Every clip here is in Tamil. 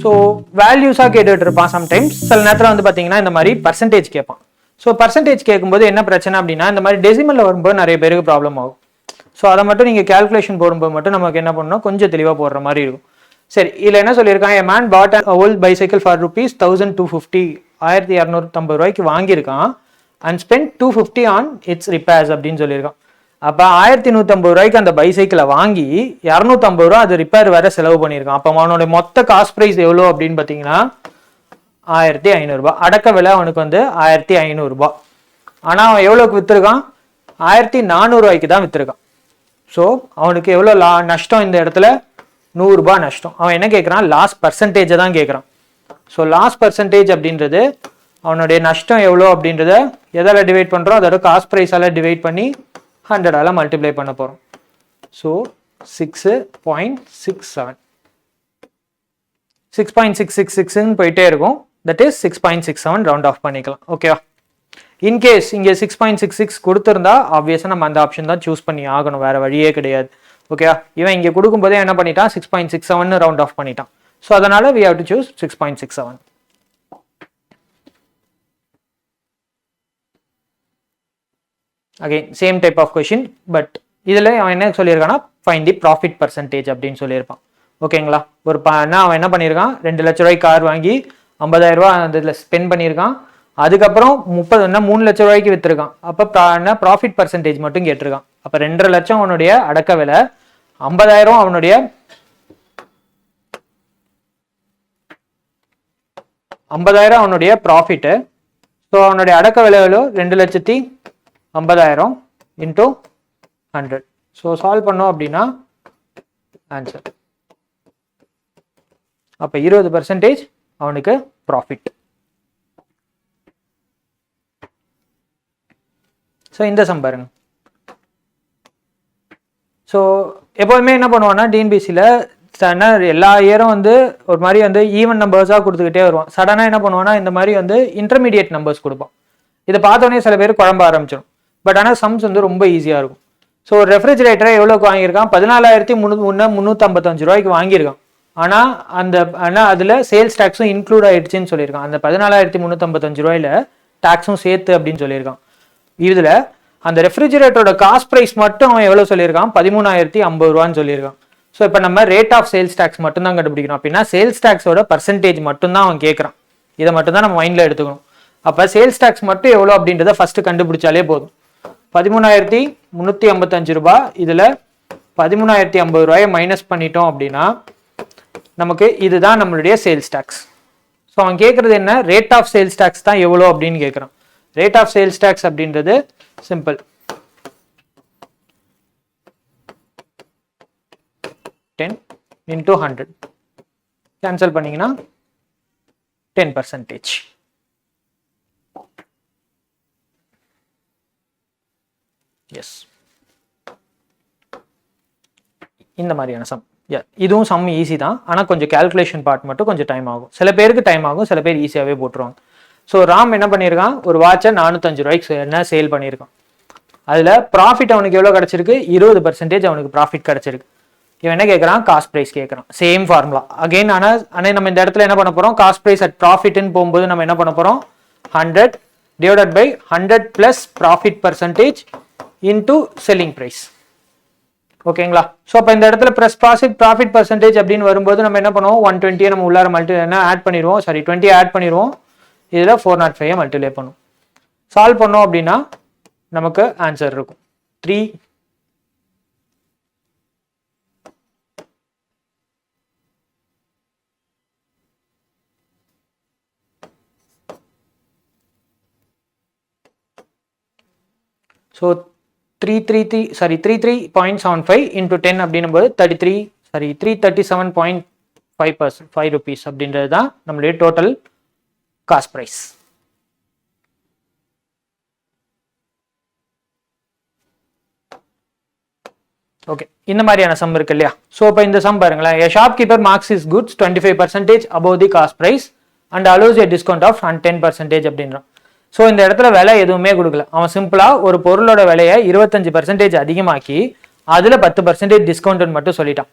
ஸோ வேல்யூஸாக கேட்டுட்டு இருப்பான் சம்டைம்ஸ். சில நேரத்தில் வந்து பார்த்தீங்கன்னா இந்த மாதிரி பர்சன்டேஜ் கேட்பான். ஸோ பர்சன்டேஜ் கேட்கும்போது என்ன பிரச்சனை அப்படின்னா இந்த மாதிரி டெசிமலில் வரும்போது நிறைய பேருக்கு ப்ராப்ளம் ஆகும். ஸோ அதை மட்டும் நீங்கள் கேல்குலேஷன் போடும்போது மட்டும் நமக்கு என்ன பண்ணணும், கொஞ்சம் தெளிவாக போடுற மாதிரி இருக்கும். சரி, இதில் என்ன சொல்லியிருக்கான், a man bought an old bicycle for rupees 1250, 1250 ரூபாய்க்கு வாங்கியிருக்கான், and spent 250 on its repairs அப்படின்னு சொல்லியிருக்கான். அப்போ 1150 ரூபாய்க்கு அந்த பைசைக்கிளை வாங்கி 250 ரூபா அது ரிப்பேர் வேற செலவு பண்ணியிருக்கான். அப்போ அவனோட மொத்த காஸ்ட் ப்ரைஸ் எவ்வளோ அப்படின்னு பார்த்தீங்கன்னா 1500 ரூபாய். அடக்க விலை அவனுக்கு வந்து 1500 ரூபாய். ஆனால் அவன் எவ்வளோக்கு விற்றுருக்கான், 1400 ரூபாய்க்கு தான் விற்றுருக்கான். ஸோ அவனுக்கு எவ்வளோ நஷ்டம் இந்த இடத்துல, 100 ரூபாய் நஷ்டம். அவன் என்ன கேட்குறான், லாஸ் பர்சன்டேஜை தான் கேட்குறான். ஸோ லாஸ் பர்சன்டேஜ் அப்படின்றது அவனுடைய நஷ்டம் எவ்வளோ அப்படின்றத எதால் டிவைட் பண்ணுறோம், அதோட காஸ்ட் ப்ரைஸால் டிவைட் பண்ணி 100ஆல் மல்டிப்ளை பண்ண போகிறோம். ஸோ 6.67 6.666 போயிட்டே இருக்கும். தட் இஸ் 6.67 ரவுண்ட் ஆஃப் பண்ணிக்கலாம். ஓகேவா? இன்கேஸ் இங்கே 6.66 கொடுத்துருந்தா ஆப்வியஸாக நம்ம அந்த ஆப்ஷன் தான் சூஸ் பண்ணி ஆகணும், வேற வழியே கிடையாது. ஓகேவா? இவன் இங்கே கொடுக்கும்போதே என்ன பண்ணிட்டான், 6.67 ரவுண்ட் ஆஃப் பண்ணிட்டான். ஸோ அதனால we have to choose 6.67. Again same type of question, but இதில் அவன் என்ன சொல்லியிருக்கான்னா ஃபைண்ட் தி ப்ராஃபிட் பர்சன்டேஜ் அப்படின்னு சொல்லியிருப்பான். ஓகேங்களா? ஒரு அவன் என்ன பண்ணியிருக்கான், 2 லட்ச ரூபாய்க்கு கார் வாங்கி 50,000 ரூபா அந்த இதில் ஸ்பெண்ட் பண்ணியிருக்கான். அதுக்கப்புறம் 3 லட்ச ரூபாய்க்கு விற்றுருக்கான். அப்போ என்ன ப்ராஃபிட் பர்சன்டேஜ் மட்டும் கேட்டிருக்கான். அப்போ 2.5 லட்சம் அவனுடைய அடக்க விலை, 50,000 அவனுடைய 50,000 அவனுடைய ப்ராஃபிட்டு. ஸோ அவனுடைய அடக்க விலை 2,50,000 இன்டூ 100. ஸோ சால்வ் பண்ணோம் அப்படின்னா ஆன்சர். அப்போ 20% அவனுக்கு ப்ராஃபிட். ஸோ இந்த சம் பாருங்க. ஸோ எப்போதுமே என்ன பண்ணுவான்னா டிஎன்பிசியில் எல்லா இயரும் வந்து ஒரு மாதிரி வந்து ஈவன் நம்பர்ஸாக கொடுத்துக்கிட்டே வருவான். சடனாக என்ன பண்ணுவான்னா இந்த மாதிரி வந்து இன்டர்மீடியட் நம்பர்ஸ் கொடுப்பான். இதை பார்த்தோன்னே சில பேர் குழம்ப ஆரம்பிச்சிடும். பட் ஆனால் சம்ஸ் வந்து ரொம்ப ஈஸியாக இருக்கும். ஸோ ரெஃப்ரிஜரேட்டரை எவ்வளோக்கு வாங்கியிருக்கான், 14,355 ரூபாய்க்கு வாங்கியிருக்கான். ஆனால் அதில் சேல்ஸ் டேக்ஸும் இன்க்ளூட் ஆயிடுச்சுன்னு சொல்லியிருக்கான். அந்த 14,355 ரூபாயில் டேக்ஸும் சேர்த்து அப்படின்னு சொல்லியிருக்கான். இதில் அந்த ரெஃப்ரிஜரேட்டரோட காஸ்ட் ப்ரைஸ் மட்டும் அவன் எவ்வளோ சொல்லியிருக்கான், 13,050 ரூபான்னு சொல்லியிருக்கான். ஸோ இப்போ நம்ம ரேட் ஆஃப் சேல்ஸ் டேக்ஸ் மட்டும் தான் கண்டுபிடிக்கணும். அப்படின்னா சேல்ஸ் டேக்ஸோட பர்சன்டேஜ் மட்டும் தான் அவன் கேட்குறான். இதை மட்டும் தான் நம்ம மைண்டில் எடுத்துக்கணும். அப்போ சேல்ஸ் டேக்ஸ் மட்டும் எவ்வளோ அப்படின்றத ஃபர்ஸ்ட் கண்டுபிடிச்சாலே போதும். 13,355 ரூபாய். இதில் 13,050 ரூபாயை மைனஸ் பண்ணிட்டோம் அப்படின்னா நமக்கு இதுதான் நம்மளுடைய சேல்ஸ் டேக்ஸ். ஸோ அவன் கேட்குறது என்ன, ரேட் ஆஃப் சேல்ஸ் டேக்ஸ் தான் எவ்வளோ அப்படின்னு கேட்குறான். ரேட் ஆஃப் சேல்ஸ் டேக்ஸ் அப்படின்றது சிம்பிள், 10 into 100 கேன்சல் பண்ணீங்கன்னா 10%. எஸ், இந்த மாதிரியான சம். இதுவும் சம் ஈஸி தான், ஆனால் கொஞ்சம் கேல்குலேஷன் பார்ட் மட்டும் கொஞ்சம் டைம் ஆகும். சில பேருக்கு டைம் ஆகும், சில பேர் ஈஸியாகவே போட்டுருவாங்க. ஸோ ராம் என்ன பண்ணியிருக்கான், ஒரு வாட்சை 405 ரூபாய்க்கு என்ன சேல் பண்ணியிருக்கான். அதில் ப்ராஃபிட் அவனுக்கு எவ்வளோ கிடச்சிருக்கு, 20% அவனுக்கு ப்ராஃபிட் கிடச்சிருக்கு. இவன் என்ன கேட்குறான், காஸ்ட் ப்ரைஸ் கேட்குறான். Same formula again. ஆனால் நம்ம இந்த இடத்துல என்ன பண்ண போகிறோம், காஸ்ட் ப்ரைஸ் அட் ப்ராஃபிட்னு போகும்போது நம்ம என்ன பண்ண போகிறோம், 100 divided by 100 + profit percentage into selling price. ஓகேங்களா? ஸோ அப்போ இந்த இடத்துல ப்ராஃபிட் பர்சன்டேஜ் அப்படின்னு வரும்போது நம்ம என்ன பண்ணுவோம், 120 நம்ம உள்ளார ஆட் பண்ணிடுவோம். 20 ஆட் பண்ணிடுவோம். இதில் 405 மல்டிப்ளை பண்ணுவோம். சால்வ் பண்ணோம் அப்படின்னா நமக்கு ஆன்சர் இருக்கும் 3. ஸோ 33.75 into 10 அப்படின்னும் போது 337.5 rupees அப்படின்றது தான் நம்மளுடைய டோட்டல் காஸ்ட் ப்ரைஸ். ஓகே, இந்த மாதிரியான சம் இருக்கு இல்லையா? ஸோ இப்போ இந்த சம் பாருங்களேன். A shopkeeper marks his goods 25% above the cost price and allows a discount of 10% அப்படின்றான். ஸோ இந்த இடத்துல விலை எதுவுமே கொடுக்கல. அவன் சிம்பிளாக ஒரு பொருளோட விலையை 25% அதிகமாக்கி அதில் 10% டிஸ்கவுண்ட்னு மட்டும் சொல்லிட்டான்.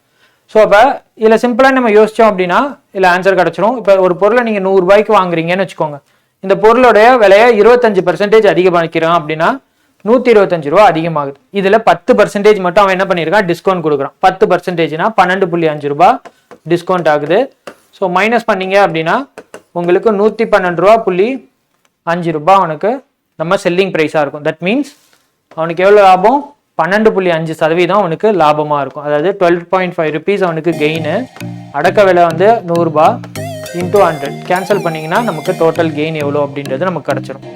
ஸோ அப்போ இதில் சிம்பிளாக நம்ம யோசிச்சோம் அப்படின்னா இதில் ஆன்சர் கிடச்சிரும். இப்போ ஒரு பொருளை நீங்கள் 100 ரூபாய்க்கு வாங்குறீங்கன்னு வச்சுக்கோங்க. இந்த பொருளுடைய விலையை 25% அதிகமாக்கிறோம் அப்படின்னா 125 ரூபா அதிகமாகுது. இதில் 10% மட்டும் அவன் என்ன பண்ணியிருக்கான், டிஸ்கவுண்ட் கொடுக்குறான். 10%னா 12.5 ரூபா டிஸ்கவுண்ட் ஆகுது. ஸோ மைனஸ் பண்ணீங்க அப்படின்னா உங்களுக்கு 112.5 ரூபா அவனுக்கு நம்ம செல்லிங் ப்ரைஸாக இருக்கும். தட் மீன்ஸ் அவனுக்கு எவ்வளோ லாபம், 12.5% அவனுக்கு லாபமாக இருக்கும். அதாவது 12.5 ருபீஸ் அவனுக்கு கெயின். அடக்க விலை வந்து 100 ரூபா × 100 கேன்சல் பண்ணிங்கன்னா நமக்கு டோட்டல் கெயின் எவ்வளோ அப்படின்றது நமக்கு கிடச்சிரும்.